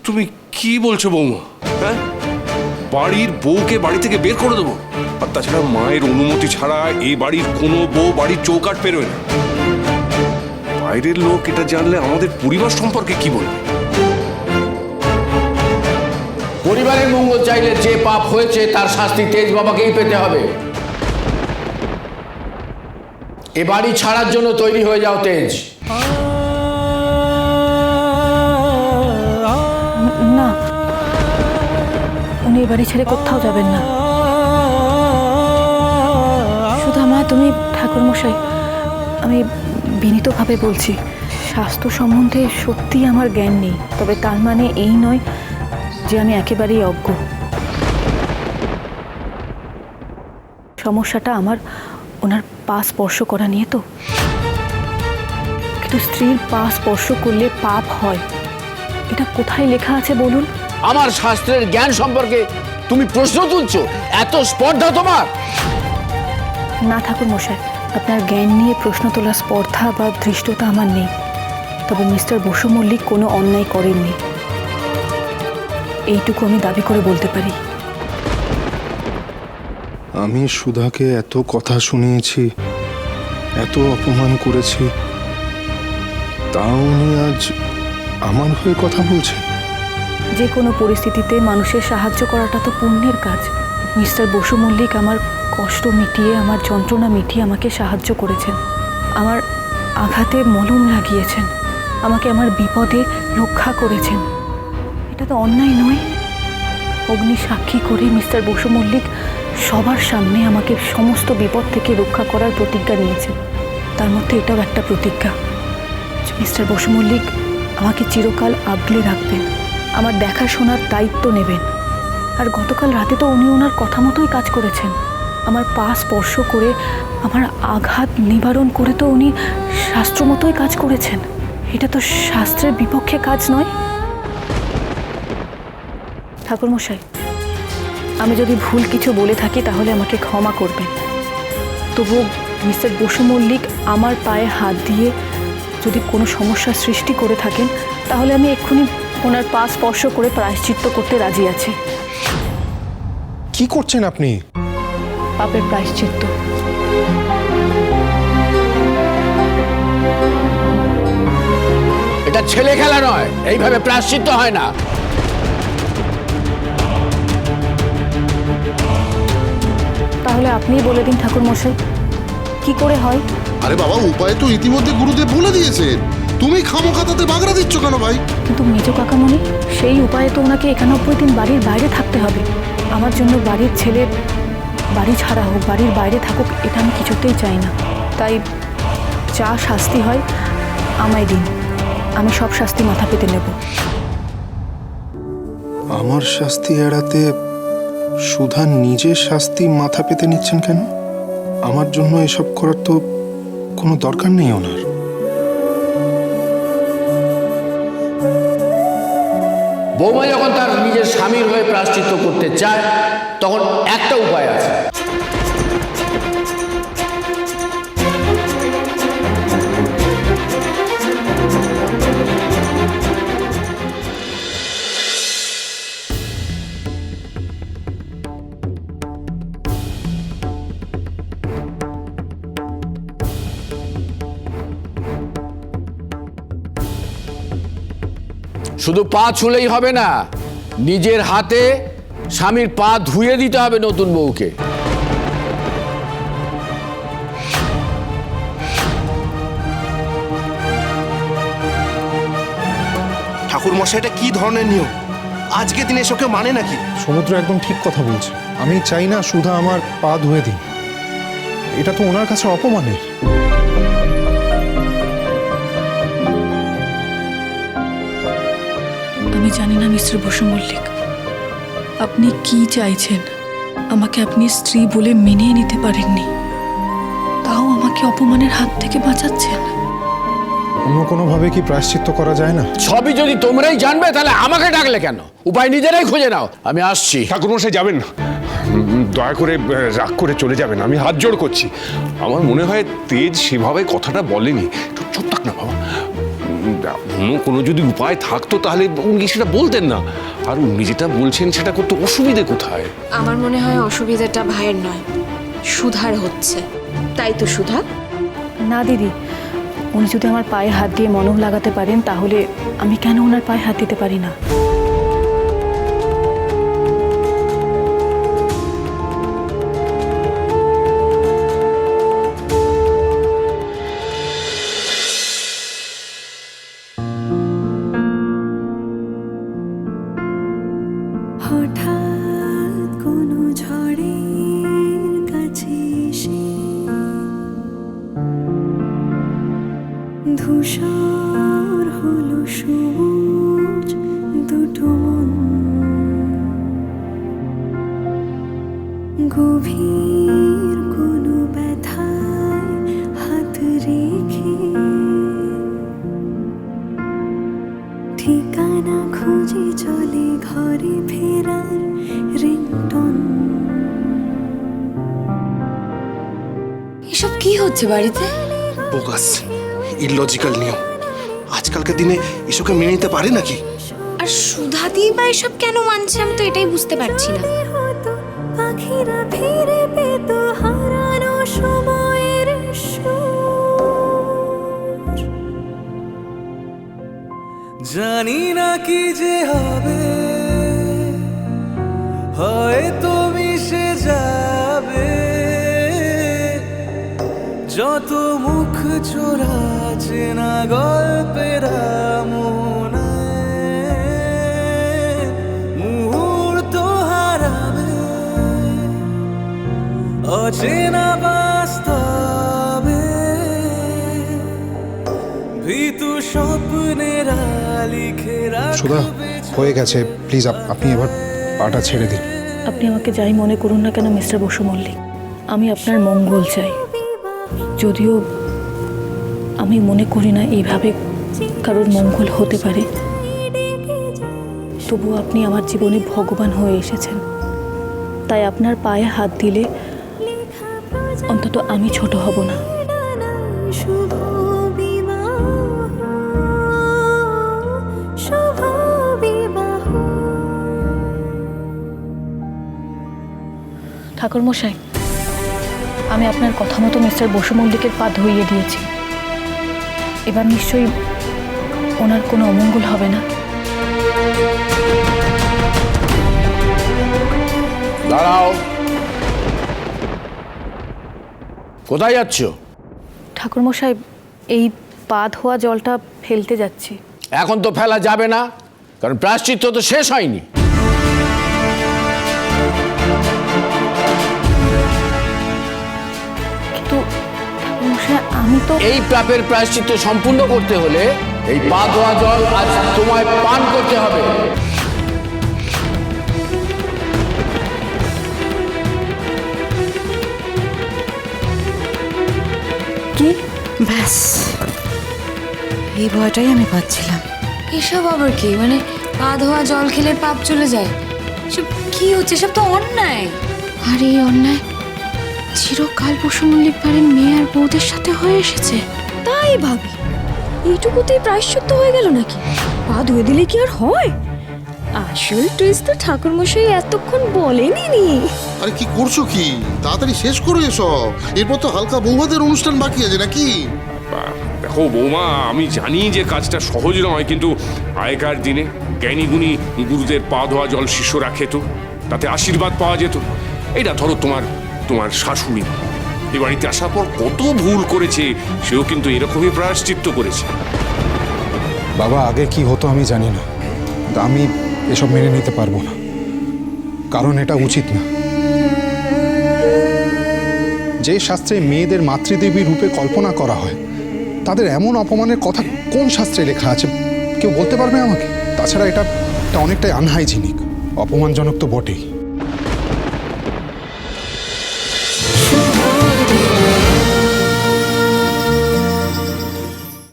তুমি কি বলছো বৌমা? হ্যাঁ, বাড়ির বউকে বাড়ি থেকে বের করে দেবো? আর তাছাড়া মায়ের অনুমতি ছাড়া এই বাড়ির কোনো বউ বাড়ির চৌকাঠ পেরোয় না। বাইরের লোক এটা জানলে আমাদের পরিবার সম্পর্কে কি বলবে? পরিবারের মঙ্গল চাইলে যে পাপ হয়েছে তার শাস্তি তেজ বাবাকেই পেতে হবে। এ বাড়ি ছাড়ার জন্য তৈরি হয়ে যাও তেজ। না, উনি এ বাড়ি ছেড়ে কোথাও যাবেন না। শুধু তুমি ঠাকুরমশাই, আমি বিনীতভাবে বলছি, স্বাস্থ্য সম্বন্ধে সত্যি আমার জ্ঞান নেই, তবে তার মানে এই নয় যে আমি একেবারেই অজ্ঞ। সমস্যাটা আমার ওনার পা স্পর্শ করা নিয়ে তো। কিন্তু স্ত্রীর পা স্পর্শ করলে পাপ হয়, এটা কোথায় লেখা আছে বলুন? আমার শাস্ত্রের জ্ঞান সম্পর্কে তুমি প্রশ্ন তুলছো? এত স্পর্ধা তোমার? না ঠাকুর মশাই, আপনার জ্ঞান নিয়ে প্রশ্ন তোলার স্পর্ধা বা ধৃষ্টতা আমার নেই। তবে মিস্টার বসু মল্লিক কোনো অন্যায় করেননি, এইটুকু আমি দাবি করে বলতে পারি। আমি সুধাকে এত কথা শুনিয়েছি, এত অপমান করেছি, তাও উনি আজ আমার হয়ে কথা বলছেন। যে কোনো পরিস্থিতিতে মানুষের সাহায্য করাটা তো পুণ্যের কাজ। মিস্টার বসু মল্লিক আমার কষ্ট মিটিয়ে, আমার যন্ত্রণা মিটিয়ে আমাকে সাহায্য করেছেন, আমার আঘাতে মলম লাগিয়েছেন, আমাকে আমার বিপদে রক্ষা করেছেন। এটা তো অন্যায় নয়। অগ্নি সাক্ষী করে মিস্টার বসু মল্লিক সবার সামনে আমাকে সমস্ত বিপদ থেকে রক্ষা করার প্রতিজ্ঞা নিয়েছেন। তার মধ্যে এটাও একটা প্রতিজ্ঞা, মিস্টার বসু মল্লিক আমাকে চিরকাল আগলে রাখবেন, আমার দেখাশোনার দায়িত্ব নেবেন। আর গতকাল রাতে তো উনি ওনার কথা মতোই কাজ করেছেন। আমার পা স্পর্শ করে, আমার আঘাত নিবারণ করে তো উনি শাস্ত্র মতোই কাজ করেছেন। এটা তো শাস্ত্রের বিপক্ষে কাজ নয়। ঠাকুরমশাই, আমি যদি ভুল কিছু বলে থাকি তাহলে আমাকে ক্ষমা করবেন। তবু মিস্টার বসু মল্লিক আমার পায়ে হাত দিয়ে যদি কোনো সমস্যার সৃষ্টি করে থাকেন, তাহলে আমি এক্ষুনি ওনার পা স্পর্শ করে প্রায়শ্চিত্ত করতে রাজি আছি। কি করছেন আপনি? পাপের প্রায়শ্চিত্ত। এটা ছেলে খেলা নয়, এইভাবে প্রায়শ্চিত্ত হয় না। তাহলে আপনিই বলে দিন ঠাকুরমশাই, কি করে হয়? আরে বাবা, উপায় তো ইতিমধ্যে গুরুদেব বলে দিয়েছে, তুমি খামোখা তাতে বাগড়া দিচ্ছ কেন ভাই? কিন্তু মেজ কাকামণি, সেই উপায়ে তো ওনাকে 91 দিন বাড়ির বাইরে থাকতে হবে। আমার জন্য বাড়ির ছেলে বাড়ি ছাড়া হোক, বাড়ির বাইরে থাকুক, এটা আমি কিছুতেই চাই না। তাই যা শাস্তি হয় আমায় দিন, আমি সব শাস্তি মাথা পেতে নেব। আমার শাস্তি এড়াতে সুধা নিজের শাস্তি মাথা পেতে নিচ্ছেন কেন? আমার জন্য এসব করার তো কোনো দরকার নেই ওনার। বৌমা যখন তার নিজের স্বামীর হয়ে প্রায়শ্চিত্ত করতে চায়, তখন একটা উপায় আছে। শুধু পা ছুলেই হবে না, নিজের হাতে স্বামীর পা ধুয়ে দিতে হবে নতুন বউকে। ঠাকুর মশাই, এটা কি ধরনের নিয়ম? আজকে দিনে এসব কেউ মানে নাকি? সমুদ্র একদম ঠিক কথা বলছে। আমি চাই না সুধা আমার পা ধুয়ে দিন, এটা তো ওনার কাছে অপমানের। আমি জানি না মিস্টার বসু মল্লিক, আপনি কি চাইছেন। আমাকে আপনি স্ত্রী বলে মেনে নিতে পারেননি, তাও আমাকে অপমানের হাত থেকে বাঁচাচ্ছেন। অন্য কোনোভাবে কি প্রায়শ্চিত্ত করা যায় না? সবই যদি তোমরাই জানবে, তাহলে আমাকে ডাকলে কেন? উপায় নিজেরাই খুঁজে নাও, আমি আসছি। ঠাকুরমশাই যাবেন না, দয়া করে রাগ করে চলে যাবেন, আমি হাত জোড় করছি। আমার মনে হয় তেজ সেভাবে কথাটা বলেনি। একটু চুপ থাক না বাবা, অন্য কোনো যদি উপায় থাকতো তাহলে উনি সেটা বলতেন না। আর উনি যেটা বলছেন সেটা করতে অসুবিধে কোথায়? আমার মনে হয় অসুবিধাটা ভাইয়ের নয়, সুধার হচ্ছে। তাই তো সুধা? না দিদি, উনি যদি আমার পায়ে হাত দিয়ে মলম লাগাতে পারেন তাহলে আমি কেন ওনার পায়ে হাত দিতে পারি না? হঠাৎ কোনো ঝড়ের কাছে এসে ধূসর হলো সবুজ দুটো মন, গভীর কোনো ব্যথায় হাত রেখে ঠিকানা খুঁজে চলে ঘরে ফেরার রিংটন। এসব কি হচ্ছে বাড়িতে? বোগাস, ইললজিক্যাল নিয়ম। আজকালকার দিনে এসবকে মেনে নিতে পারে নাকি? আর সুধা দি বা এসব কেন মানছে আমি তো এটাই বুঝতে পারছি না। হতো পাখিরা ফিরে পেত হারানো সময়ের সুর। জানি না কি যে হবে, হয়তো মিশে যাবে যত মুখ চোরা চেনা গল্পের মুহূর্ত হারাবে অচেনা বাস্তবে, ভীতু স্বপ্নেরা লিখে সুধা, রাখবে। হয়ে গেছে, প্লিজ আপনি এবার পাটা ছেড়ে দিন। আপনি আমাকে যাই মনে করুন না কেন মিস্টার বসু মল্লিক, আমি আপনার মঙ্গল চাই। যদিও আমি মনে করি না এইভাবে কারোর মঙ্গল হতে পারে, তবু আপনি আমার জীবনে ভগবান হয়ে এসেছেন। তাই আপনার পায়ে হাত দিলে অন্তত আমি ছোট হব না। শুভ বিবাহ, শুভ বিবাহ। ঠাকুরমশাই, আমি আপনার কথা মতো মিস্টার বসু মল্লিকের পা ধুইয়ে দিয়েছি। এবার নিশ্চয়ই ওনার কোনো অমঙ্গল হবে না। দাঁড়াও, কোথায় যাচ্ছ? ঠাকুরমশাই, এই পা ধোয়া জলটা ফেলতে যাচ্ছি। এখন তো ফেলা যাবে না, কারণ প্রায়শ্চিত্ত তো শেষ হয়নি। কিন্তু ঠাকুরমশাই, আমি তো এই পাপের প্রায়শ্চিত্ত সম্পূর্ণ করতে হলে এই পা ধোয়া জল আজ তোমায় পান করতে হবে। কি ব্যাস, এই ভয়টাই আমি পাচ্ছিলাম। এসব আবার কি? মানে পা ধোয়া জল খেলে পাপ চলে যায়? সব কি হচ্ছে? সব তো অন্যায়। আর এই অন্যায় চিরকাল বসু মল্লিক বাড়ির মেয়ে আর বউদের সাথে হয়ে এসেছে। তাই ভাবি, এইটুকুতেই প্রায়শ্চিত্ত হয়ে গেল নাকি? পা ধুয়ে দিলে কি আর হয়? আসল টুইস্ট তো ঠাকুরমশাই এতক্ষণ বলেনি। আরে কি করছো কি? তাড়াতাড়ি শেষ করো এসব, এরপর তো হালকা বৌভাতের অনুষ্ঠান বাকি আছে নাকি? দেখো বৌমা, আমি জানি যে কাজটা সহজ নয়, কিন্তু আগেকার দিনে জ্ঞানী গুণী গুরুদের পা ধোয়া জল শিষ্যরা খেত, তাতে আশীর্বাদ পাওয়া যেত। এটা ধরো তোমার শাশুড়ি এ বাড়িতে আসার পর কত ভুল করেছে, সেও কিন্তু এরকমই প্রায়শ্চিত্ত করেছে। বাবা, আগে কি হতো আমি জানি না, তা আমি এসব মেনে নিতে পারবো না, কারণ এটা উচিত না। যে শাস্ত্রে মেয়েদের মাতৃদেবী রূপে কল্পনা করা হয়, তাদের এমন অপমানের কথা কোন শাস্ত্রে লেখা আছে কেউ বলতে পারবে আমাকে? তাছাড়া এটা অনেকটাই আনহাইজিনিক, অপমানজনক তো বটেই।